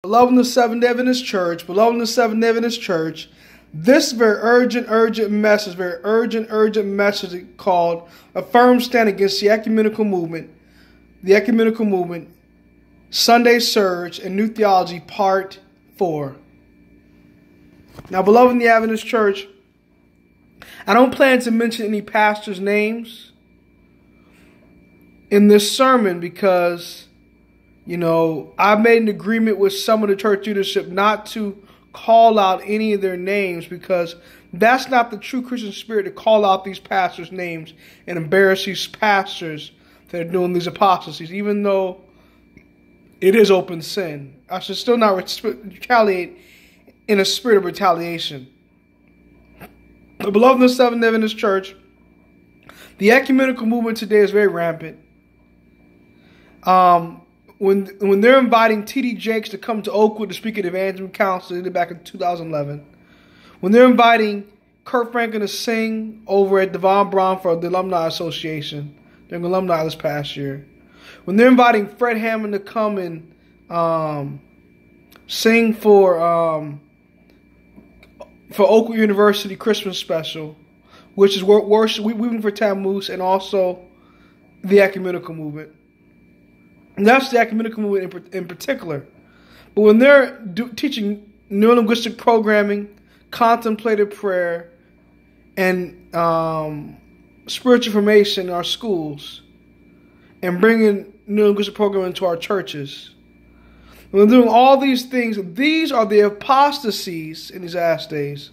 Beloved in the Seventh-day Adventist Church, beloved in the Seventh-day Adventist Church, this very urgent message called A Firm Stand Against the Ecumenical Movement, Sunday Surge, and New Theology, Part 4. Now, beloved in the Adventist Church, I don't plan to mention any pastors' names in this sermon because I've made an agreement with some of the church leadership not to call out any of their names because that's not the true Christian spirit to call out these pastors' names and embarrass these pastors that are doing these apostasy, even though it is open sin. I should still not retaliate in a spirit of retaliation. But beloved in the Seventh-day Adventist Church, the ecumenical movement today is very rampant. When they're inviting T.D. Jakes to come to Oakwood to speak at the Evangelism Council, they did back in 2011. When they're inviting Kurt Franklin to sing over at Devon Brown for the Alumni Association during alumni this past year. When they're inviting Fred Hammond to come and sing for Oakwood University Christmas special, which is worship, weeping for Tammuz, and also the ecumenical movement. And that's the ecumenical movement in particular. But when they're teaching neurolinguistic programming, contemplative prayer, and spiritual formation in our schools, and bringing neurolinguistic programming into our churches, when they're doing all these things, these are the apostasies in these last days.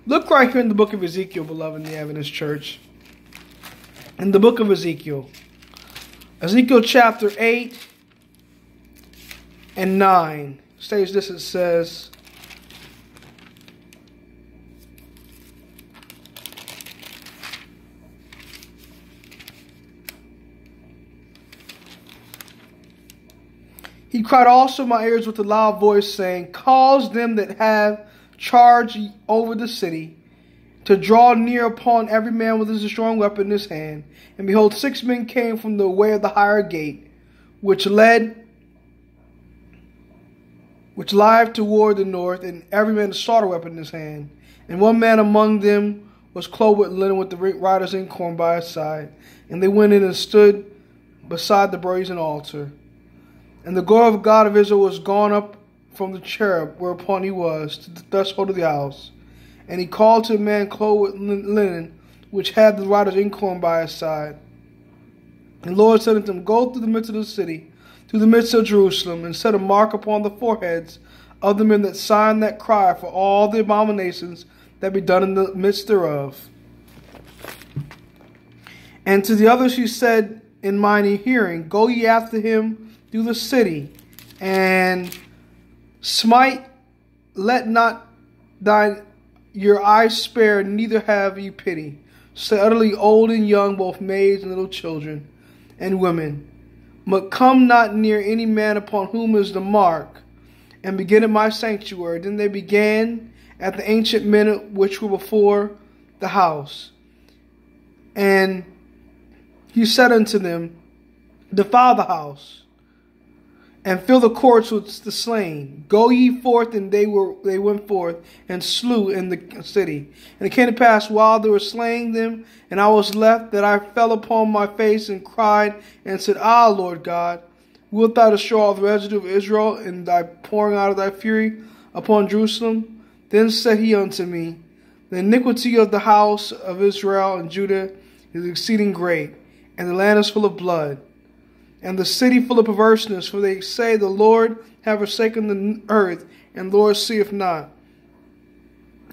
Look right here in the book of Ezekiel, beloved in the Adventist Church. In the book of Ezekiel. Ezekiel chapter 8 and 9 states this. It says, He cried also in my ears with a loud voice, saying, cause them that have charge over the city to draw near upon every man with his destroying weapon in his hand. And behold, 6 men came from the way of the higher gate, which lieth toward the north, and every man a slaughter weapon in his hand. And one man among them was clothed with linen, with the writer's inkhorn by his side. And they went in and stood beside the brazen altar. And the glory of God of Israel was gone up from the cherub whereupon he was to the threshold of the house. And he called to a man clothed with linen, which had the writer's inkhorn by his side. And the Lord said unto him, go through the midst of the city, through the midst of Jerusalem, and set a mark upon the foreheads of the men that sign that cry for all the abominations that be done in the midst thereof. And to the others he said in mine hearing, go ye after him through the city, and smite, let not your eyes spare, neither have ye pity. Say utterly old and young, both maids and little children and women. But come not near any man upon whom is the mark, and begin at my sanctuary. Then they began at the ancient men which were before the house. And he said unto them, defile the house, and fill the courts with the slain. Go ye forth, and they went forth, and slew in the city. And it came to pass, while they were slaying them, and I was left, that I fell upon my face, and cried, and said, Ah, Lord God, wilt thou destroy all the residue of Israel, in thy pouring out of thy fury upon Jerusalem? Then said he unto me, the iniquity of the house of Israel and Judah is exceeding great, and the land is full of blood, and the city full of perverseness, for they say, the Lord hath forsaken the earth, and the Lord seeth not.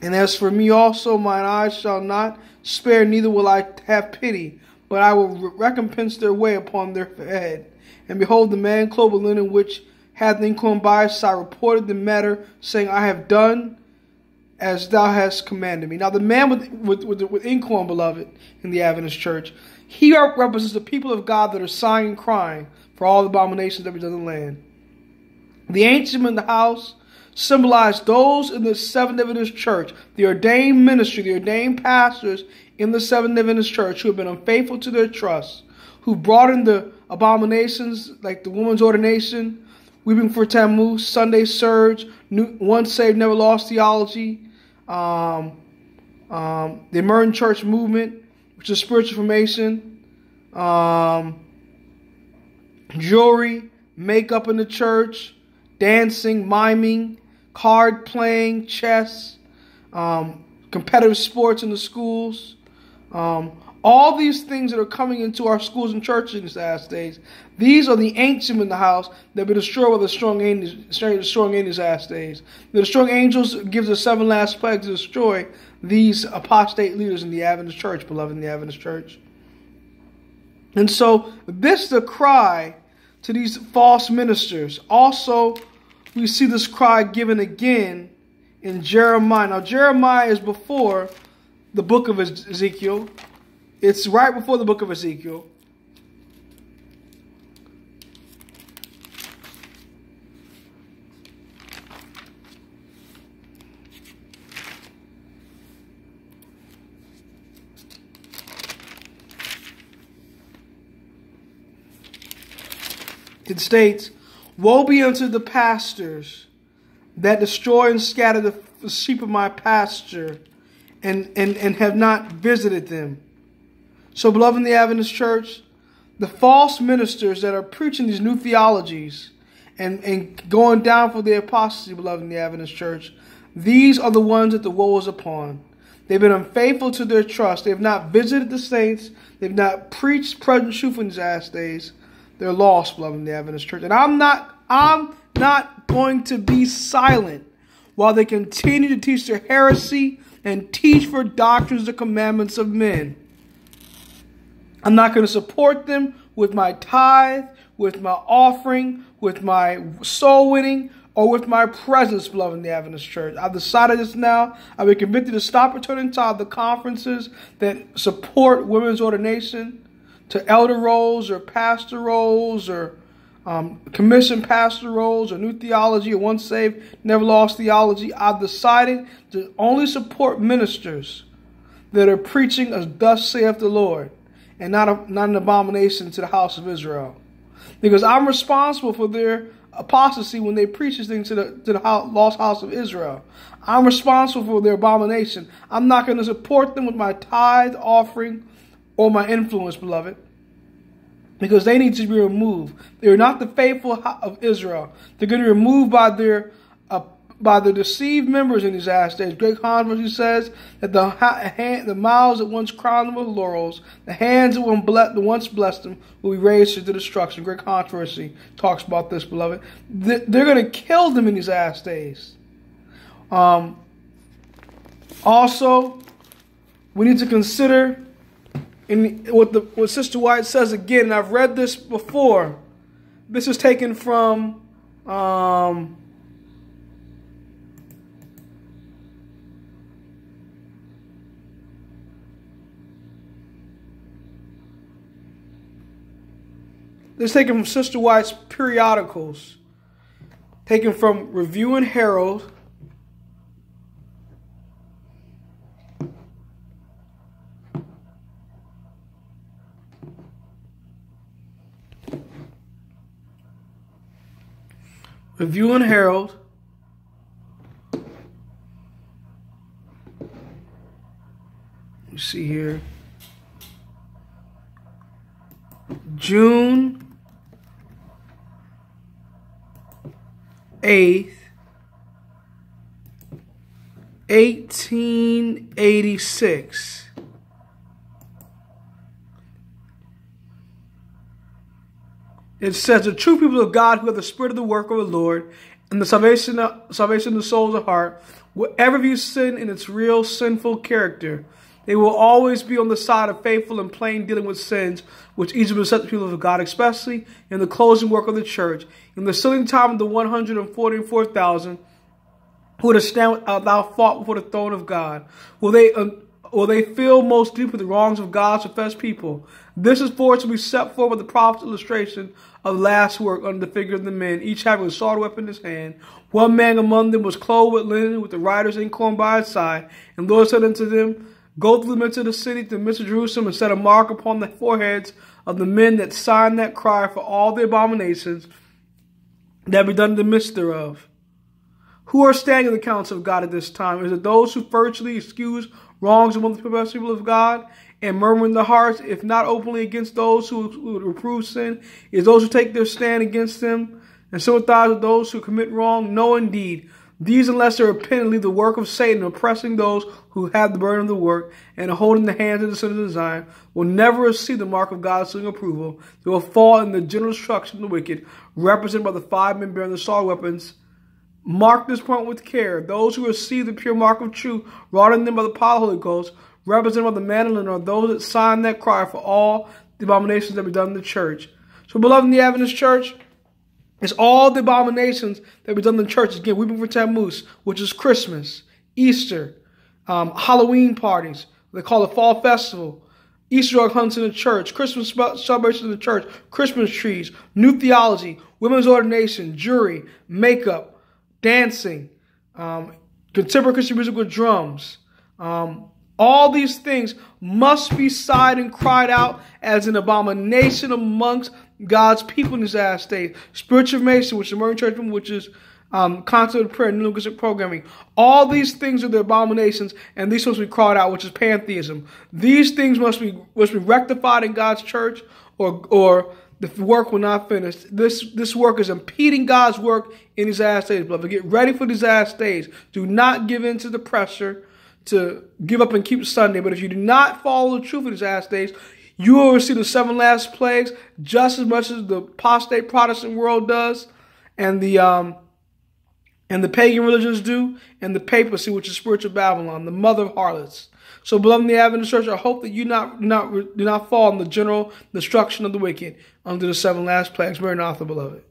And as for me also, mine eyes shall not spare, neither will I have pity, but I will recompense their way upon their head. And behold, the man clothed with linen, which had the inkhorn by his side, reported the matter, saying, I have done as thou hast commanded me. Now the man with inkhorn, beloved, in the Adventist Church, he represents the people of God that are sighing and crying for all the abominations that be done in the land. The ancient men in the house symbolize those in the Seventh-day Adventist Church, the ordained ministry, the ordained pastors in the Seventh-day Adventist Church who have been unfaithful to their trust, who brought in the abominations like the woman's ordination, Weeping for Tammuz, Sunday Surge, Once Saved, Never Lost Theology, the Emerging Church Movement, which is spiritual formation, jewelry, makeup in the church, dancing, miming, card playing, chess, competitive sports in the schools. All these things that are coming into our schools and churches in these last days, these are the ancient in the house that will be destroyed by the strong angels in these last days. The strong angels gives us 7 last plagues to destroy these apostate leaders in the Adventist church, beloved, in the Adventist church. And so this is the cry to these false ministers. Also, we see this cry given again in Jeremiah. Now, Jeremiah is before the book of Ezekiel. It's right before the book of Ezekiel. It states, "Woe be unto the pastors that destroy and scatter the sheep of my pasture, and have not visited them." So, beloved in the Adventist church, the false ministers that are preaching these new theologies and going down for the apostasy, beloved in the Adventist church, these are the ones that the woe is upon. They've been unfaithful to their trust. They have not visited the saints. They've not preached present truth in these last days. They're lost, beloved in the Adventist church. And I'm not going to be silent while they continue to teach their heresy and teach for doctrines the commandments of men. I'm not going to support them with my tithe, with my offering, with my soul winning, or with my presence, beloved in the Adventist church. I've decided this now. I've been convicted to stop returning to the conferences that support women's ordination, to elder roles or pastor roles or commissioned pastor roles or new theology or once saved, never lost theology. I've decided to only support ministers that are preaching as thus saith the Lord, and not an abomination to the house of Israel. Because I'm responsible for their apostasy when they preach these things to the lost house of Israel. I'm responsible for their abomination. I'm not going to support them with my tithe, offering, or my influence, beloved. Because they need to be removed. They are not the faithful of Israel. They're going to be removed by their deceived members in these last days. Great controversy says that the mouths that once crowned them with laurels, the hands that once blessed them, will be raised to destruction. Great controversy talks about this, beloved. They're going to kill them in these last days. Also, we need to consider what Sister White says again, and I've read this before. This is taken from Sister White's periodicals, taken from Review and Herald, Review and Herald, let me see here, June 8th, 1886. It says, "The true people of God who have the spirit of the work of the Lord and the salvation of the souls of heart will ever view sin in its real sinful character. They will always be on the side of faithful and plain dealing with sins, which each of the people of God, especially in the closing work of the church, in the sealing time of the 144,000 who would stand without fault before the throne of God. Will they feel most deeply the wrongs of God's professed people? This is for it to be set forth with the prophet's illustration of the last work under the figure of the men, each having a sword weapon in his hand. One man among them was clothed with linen, with the writer's inkhorn by his side. And the Lord said unto them, Go through them into the city, to the midst of Jerusalem, and set a mark upon the foreheads of the men that signed that cry for all the abominations that be done in the midst thereof. Who are standing in the counsel of God at this time? Is it those who virtually excuse wrongs among the professed people of God and murmur in their hearts, if not openly against those who reprove sin? Is those who take their stand against them and sympathize with those who commit wrong? No, indeed. These, unless they repent and leave the work of Satan, oppressing those who have the burden of the work and holding the hands of the sinners of Zion, will never receive the mark of God's sealing approval. They will fall in the general destruction of the wicked, represented by the 5 men bearing the assault weapons. Mark this point with care. Those who receive the pure mark of truth, wrought in them by the power of the Holy Ghost, represented by the mandolin, are those that sign that cry for all the abominations that be done in the church. So, beloved in the Adventist church, it's all the abominations that be done in the church. Again, weeping for Tammuz, which is Christmas, Easter, Halloween parties. They call it Fall Festival, Easter egg hunts in the church, Christmas celebrations in the church, Christmas trees, new theology, women's ordination, jury, makeup, dancing, contemporary Christian music with drums. All these things must be sighed and cried out as an abomination amongst God's people in these last days. Spiritual formation, which is the American church, which is concept of prayer, new linguistic programming. All these things are the abominations, and these must be cried out, which is pantheism. These things must be rectified in God's church, or the work will not finish. This work is impeding God's work in these last days, beloved. Get ready for these last days. Do not give in to the pressure to give up and keep Sunday. But if you do not follow the truth in these last days, you will receive the 7 last plagues just as much as the apostate Protestant world does, and the pagan religions do, and the papacy, which is spiritual Babylon, the mother of harlots. So, beloved in the Adventist church, I hope that you do not fall in the general destruction of the wicked under the 7 last plagues. Maranatha, beloved.